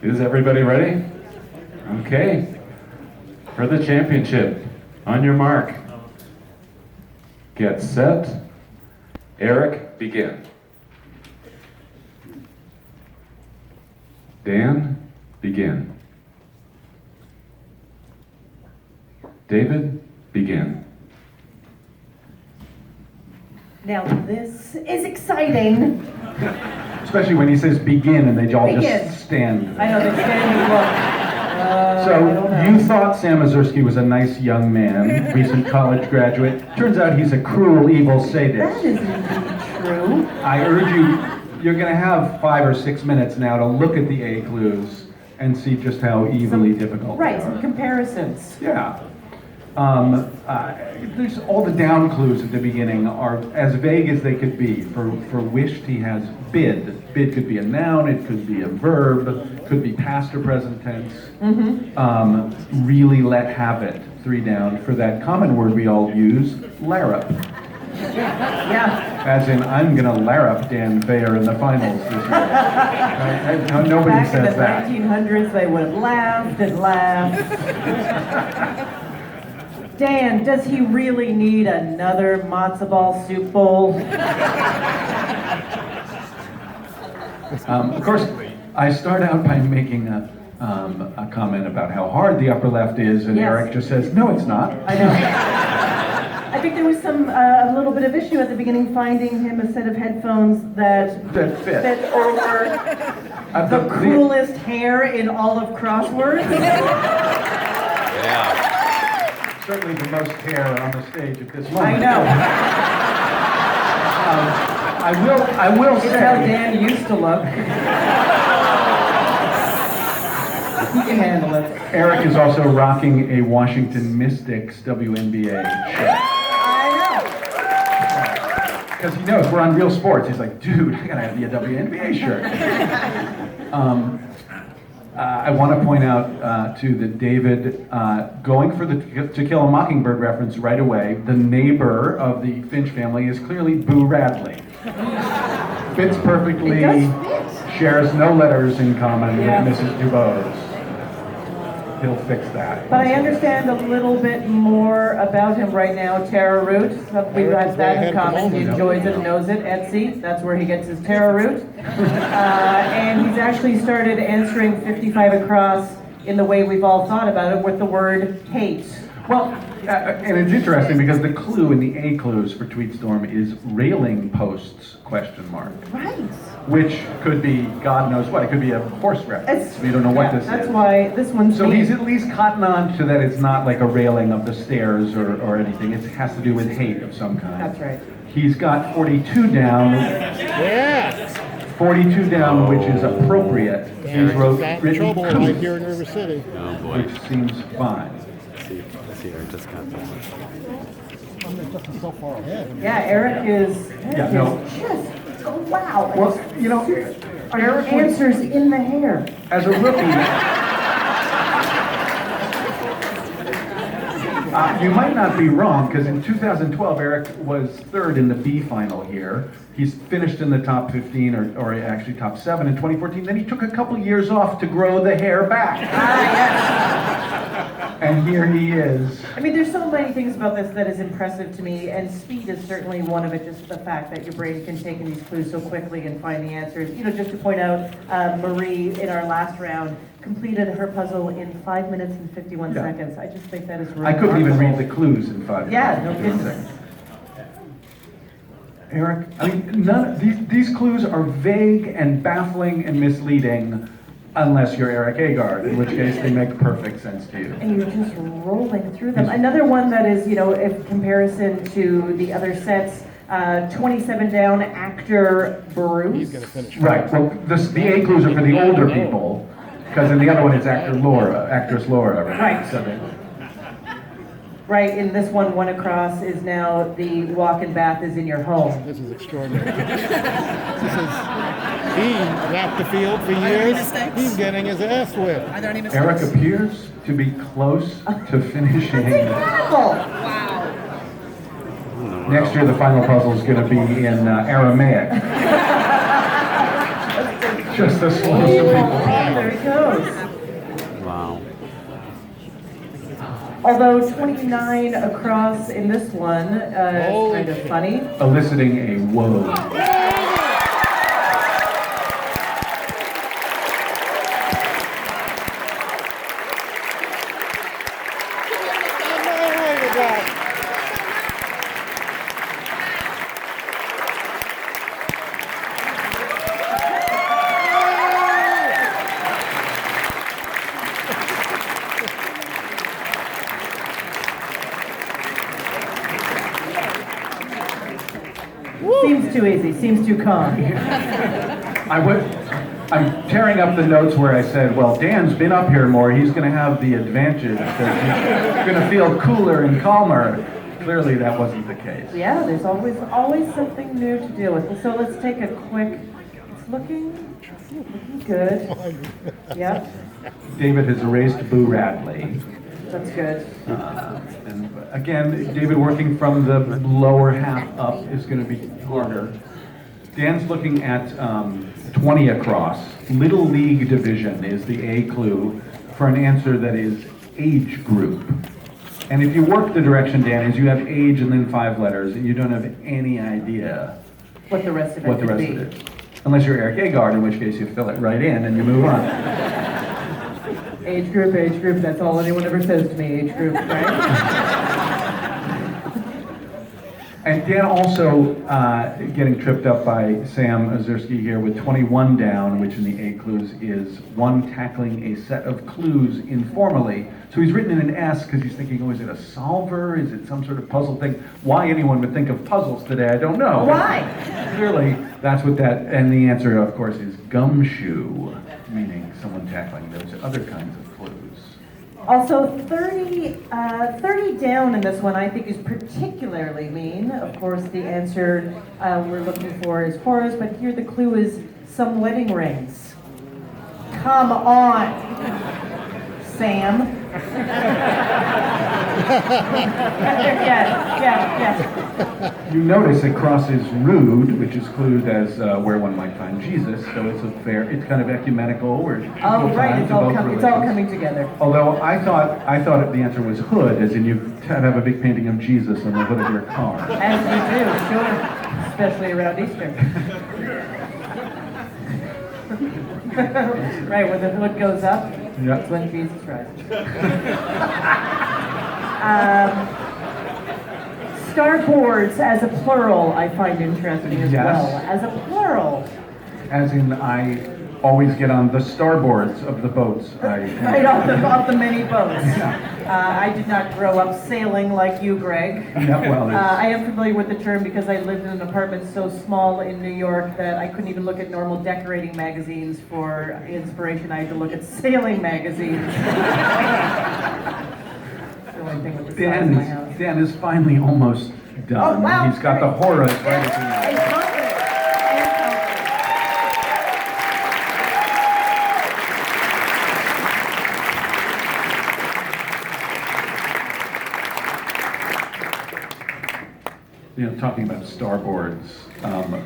Is everybody ready? Okay. For the championship, on your mark. Get set. Erik, begin. Dan, begin. David, begin. Now this is exciting. Especially when he says begin and they all just stand. I know, they're standing look. So you thought Sam Ezersky was a nice young man, recent college graduate. Turns out he's a cruel, evil sadist. That is indeed true. I urge you're going to have 5 or 6 minutes now to look at the A clues and see just how evilly difficult Right, they are. some comparisons. Yeah. There's all the down clues at the beginning are as vague as they could be. For wished, he has bid. Bid could be a noun, it could be a verb, could be past or present tense. Really let have it, 3 down. For that common word we all use, larrup. Yeah. As in, I'm gonna larrup Dan Feyer in the finals this year. Right? Nobody Back says in the that. 1900s, they would have laughed and laughed. Dan, does he really need another matzo ball soup bowl? Of course, I start out by making a comment about how hard the upper left is, and Yes. Erik just says, no, it's not. I know. I think there was a little bit of issue at the beginning finding him a set of headphones that fit. over the coolest hair in all of Crossword. Yeah. Certainly the most hair on the stage at this moment. I know. I will It's say. how Dan used to look. He can handle it. Erik is also rocking a Washington Mystics WNBA shirt. I Because he knows we're on Real Sports. He's like, dude, I gotta have the WNBA shirt. I want to point out too that David, going for the To Kill a Mockingbird reference right away, the neighbor of the Finch family is clearly Boo Radley. Fits perfectly, It does fit. shares no letters in common Yeah. with Mrs. Dubose. He'll fix that. But I understand a little bit more about him right now. Tara Root, we have that in common. He enjoys it and knows it. Etsy, that's where he gets his Tara Root. And he's actually started answering 55 across in the way we've all thought about it with the word hate. Well, and it's interesting because the clue in the A clues for Tweetstorm is railing posts, ? Right. Which could be God knows what. It could be a horse reference. We don't know what this That's is. why this one's So he's at least cotton on to that it's not like a railing of the stairs or anything. It has to do with hate of some kind. That's right. He's got 42 down. Yeah. 42 down, which is appropriate. He's Got in written trouble right coos, here in River City. Oh boy. which seems fine. Let's see, Erik just got that. So far ahead. Yeah, Erik is Yeah, no. just, oh, wow. Well, you know, Are Erik would- answers in the hair? as a rookie, you might not be wrong, because in 2012, Erik was 3rd in the B final here. He's finished in the top 15, or actually top 7 in 2014. Then he took a couple years off to grow the hair back. And here he is. I mean, there's so many things about this that is impressive to me, and speed is certainly one of it, just the fact that your brain can take in these clues so quickly and find the answers. You know, just to point out, Marie, in our last round, completed her puzzle in 5 minutes and 51 Yeah. seconds. I just think that is I remarkable. couldn't even read the clues in 5 Yeah, minutes. no kidding. Erik, I mean, these clues are vague and baffling and misleading, unless you're Erik Agard, in which case they make perfect sense to you. And you're just rolling through them. Another one that is, you know, in comparison to the other sets, 27 down, actor He's Bruce. gonna finish. Right, well, the A clues are for the older people, because in the other one it's actress Laura, right? Right. So they- Right, in this one across is now the walk-in bath is in your home. This is extraordinary. He lapped the field for years. He's getting his ass whipped. Are there any Erik mistakes? appears to be close to finishing. Incredible! I don't know Next year, the final puzzle is going to be in Aramaic. Just the slowest of people. There he goes. Wow. Although 29 across in this one is kind of funny. Eliciting a whoa. Seems too easy, seems too calm. I'm tearing up the notes where I said, well, Dan's been up here more. He's going to have the advantage. He's going to feel cooler and calmer. Clearly, that wasn't the case. Yeah, there's always something new to deal with. So let's take a quick. It's looking good. Yep, David has erased Boo Radley. that's good. And again, David working from the lower half up is going to be harder. Dan's looking at 20 across. Little League Division is the A clue for an answer that is age group. And if you work the direction, Dan, is you have age and then 5 letters, and you don't have any idea What the rest of it what the could rest be. of it is. Unless you're Erik Agard, in which case you fill it right in and you move on. Age group, that's all anyone ever says to me, age group, right? And Dan also getting tripped up by Sam Ezersky here with 21 down, which in the A clues is one tackling a set of clues informally. So he's written in an S because he's thinking, oh, is it a solver? Is it some sort of puzzle thing? Why anyone would think of puzzles today, I don't know. Why? Clearly, that's what that, and the answer, of course, is gumshoe, meaning someone tackling those other kinds of clues. Also, 30 down in this one I think is particularly mean. Of course, the answer we're looking for is Horace, but here the clue is some wedding rings. Come on, Sam. yeah. You notice it crosses rude, which is clued as where one might find Jesus, so it's it's kind of ecumenical. Or Oh, right, it's all coming together. Although I thought the answer was hood, as in you have a big painting of Jesus on the hood of your car. As you do, sure, especially around Easter. Right, when the hood goes up, that's when Jesus rises. Starboards as a plural I find interesting as well. As a plural. As in, I always get on the starboards of the boats. Right off the many boats. I did not grow up sailing like you, Greg. Yeah, well, I am familiar with the term because I lived in an apartment so small in New York that I couldn't even look at normal decorating magazines for inspiration. I had to look at sailing magazines. That's the only thing with the size of my house. Dan is finally almost done. Oh, wow, He's got the horrors right at the end. And confident. Talking about starboards,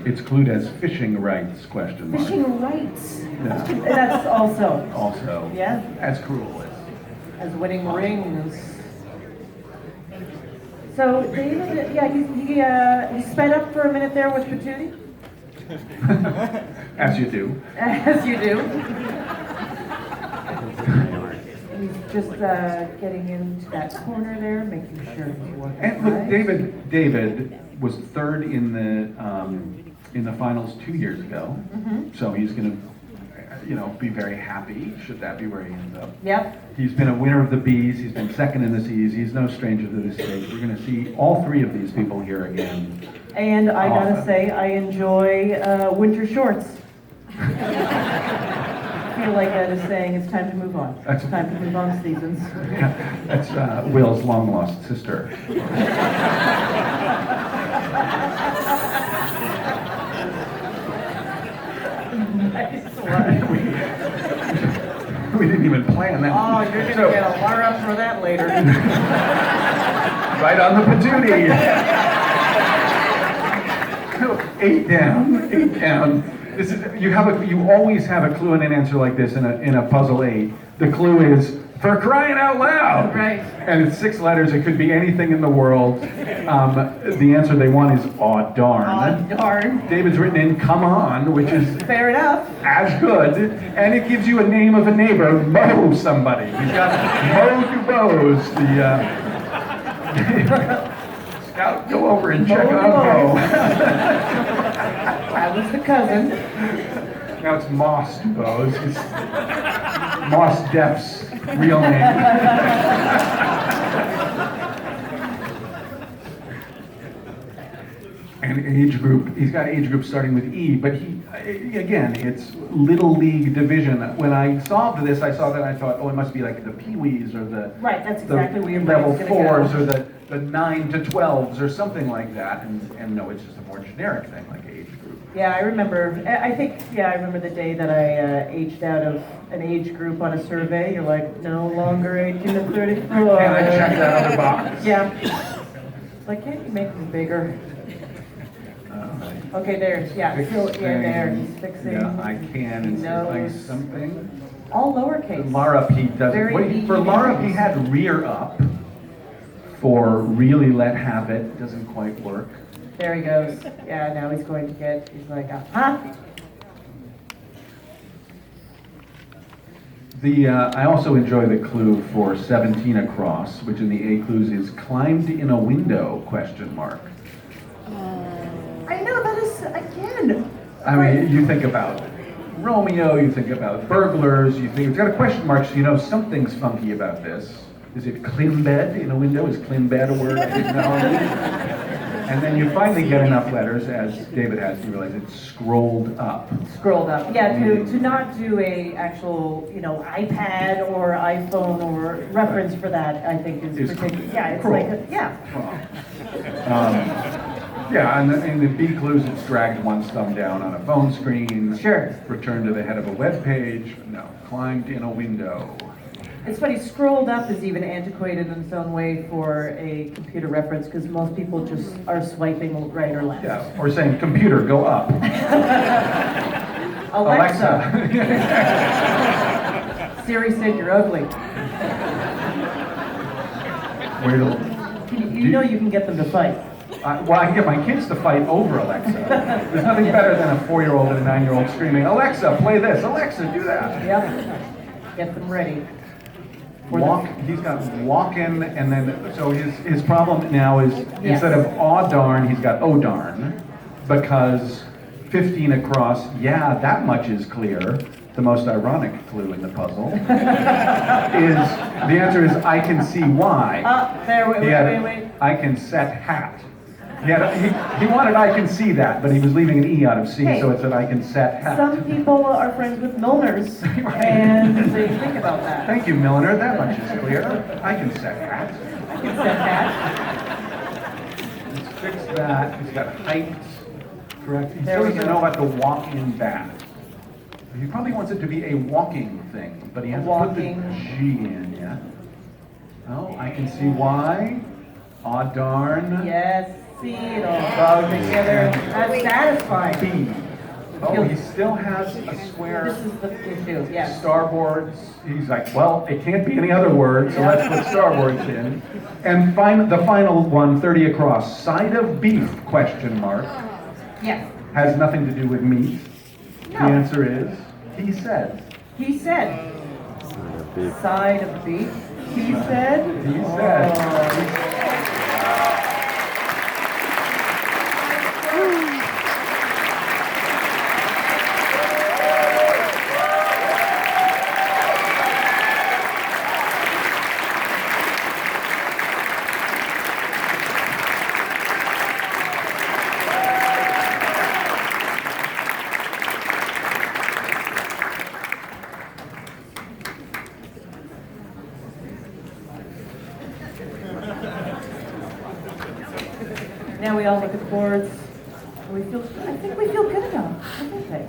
it's clued as fishing rights, question mark. Fishing rights. Yeah. That's also. Also, Yeah. as cruel As winning rings. So David, he sped up for a minute there with Patootie. as you do. As you do. He's just getting into that corner there, making sure he's working. And look, right. David was third in the finals 2 years ago, so he's going to, be very happy. Should that be where he ends up? Yep. He's been a winner of the B's. He's been second in the C's. He's no stranger to this stage. We're going to see all 3 of these people here again. And I gotta say, I enjoy winter shorts. I feel like that is saying it's time to move on. It's time to move on, Stevens. That's Will's long lost sister. Nice one. We didn't even plan that. Oh, you're gonna get a lar up for that later. Right on the patootie. 8 down, 8 down. This is, you always have a clue in an answer like this in a puzzle 8. The clue is, for crying out loud! Right. And it's 6 letters, it could be anything in the world. The answer they want is, aw darn. Aw, darn. David's written in, come on, which is Fair enough. as good, and it gives you a name of a neighbor, Mo somebody. He's got Mo Dubose, the Scout, go over and check Mo on Mo. That was the cousin. Now it's Moss Dubose. It's Moss Depp's real name. And age group, he's got age group starting with E, but again, it's Little League Division. When I solved this, I saw that I thought, oh, it must be like the Pee-wees or the Right, that's exactly where your level brain's gonna 4s go. or the 9 to 12s or something like that. And no, it's just a more generic thing like age group. Yeah, I remember, I remember the day that I aged out of an age group on a survey. You're like, no longer 18 to 34. And I checked that other box. Yeah. Like, can't you make them bigger? Okay, there, yeah, so, yeah, there, he's fixing. Yeah, I can he insert like knows. something. All lowercase. Lara P does it. Very Wait, for easy. Lara P had rear up. For really let have it, doesn't quite work. There he goes. Yeah, now he's going to get, he's like, huh? I also enjoy the clue for 17 across, which in the A clues is climbed in a window, question mark. I know, that is, again. I mean, you think about Romeo, you think about burglars, you think, it's got a question mark, so you know something's funky about this. Is it climbed in a window? Is climbed a word I didn't know? And then you finally get enough letters, as David has, to realize it's scrolled up. Scrolled up. Yeah, to not do a actual, iPad or iPhone or reference for that, I think is particular. Yeah, it's cruel. like, Yeah, and in the B clues, it's dragged one's thumb down on a phone screen. Sure. Returned to the head of a web page. No, climbed in a window. It's funny, scrolled up is even antiquated in its own way for a computer reference because most people just are swiping right or left. Yeah, or saying, computer, go up. Alexa. Siri said you're ugly. Wait till, You know you can get them to fight. well, I can get my kids to fight over Alexa. There's nothing better than a 4-year-old and a 9-year-old screaming, Alexa, play this, Alexa, do that. Yep. Get them ready. He's got walk in, and then, so his problem now is, instead of aw darn, he's got oh darn, because 15 across, yeah, that much is clear. The most ironic clue in the puzzle is, the answer is, I can see why. Wait. I can set hat. He wanted I can see that, but he was leaving an E out of C, Hey, so it said I can set hat. Some people are friends with Milners, and they think about that. Thank you, Milliner, that much is clear. I can set hat. I can set that. Let's fix that. He's got height, correct? He There still we doesn't go. know about the walk-in bath. He probably wants it to be a walking thing, but he hasn't put the Walking. G in yet. Oh, I can see why. Aw darn. Yes, see it all together. That's satisfying. B. Oh, he still has a square. This is the issue, yes. Starboards. He's like, well, it can't be any other word, so let's put starboards in. And the final one, 30 across. Side of beef, question mark. Yes. Has nothing to do with meat. No. The answer is, he said. He said. Beef. Side of beef. He said. He said. Oh. Now we all look at the boards. I think we feel good enough. What do you think?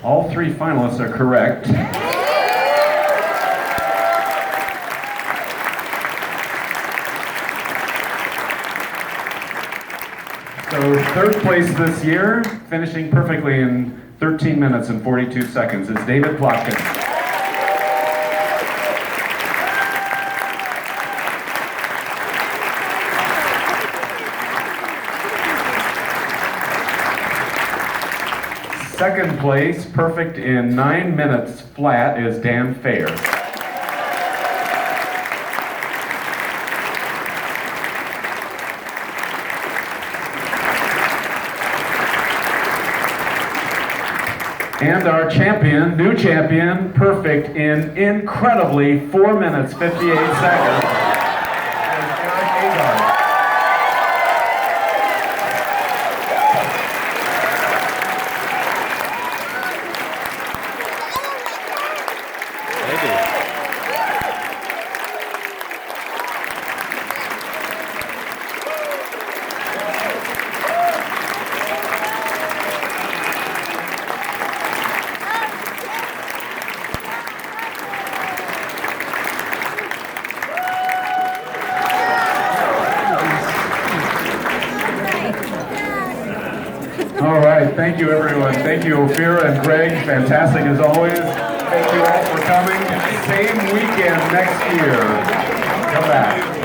All 3 finalists are correct. third place this year, finishing perfectly in 13 minutes and 42 seconds, is David Plotkin. Second place, perfect in 9 minutes flat, is Dan Feyer. And our champion, new champion, perfect in incredibly 4 minutes, 58 seconds, is Erik Agard. All right, thank you everyone. Thank you Ophira and Greg, fantastic as always. Thank you all for coming. Same weekend next year. Come back.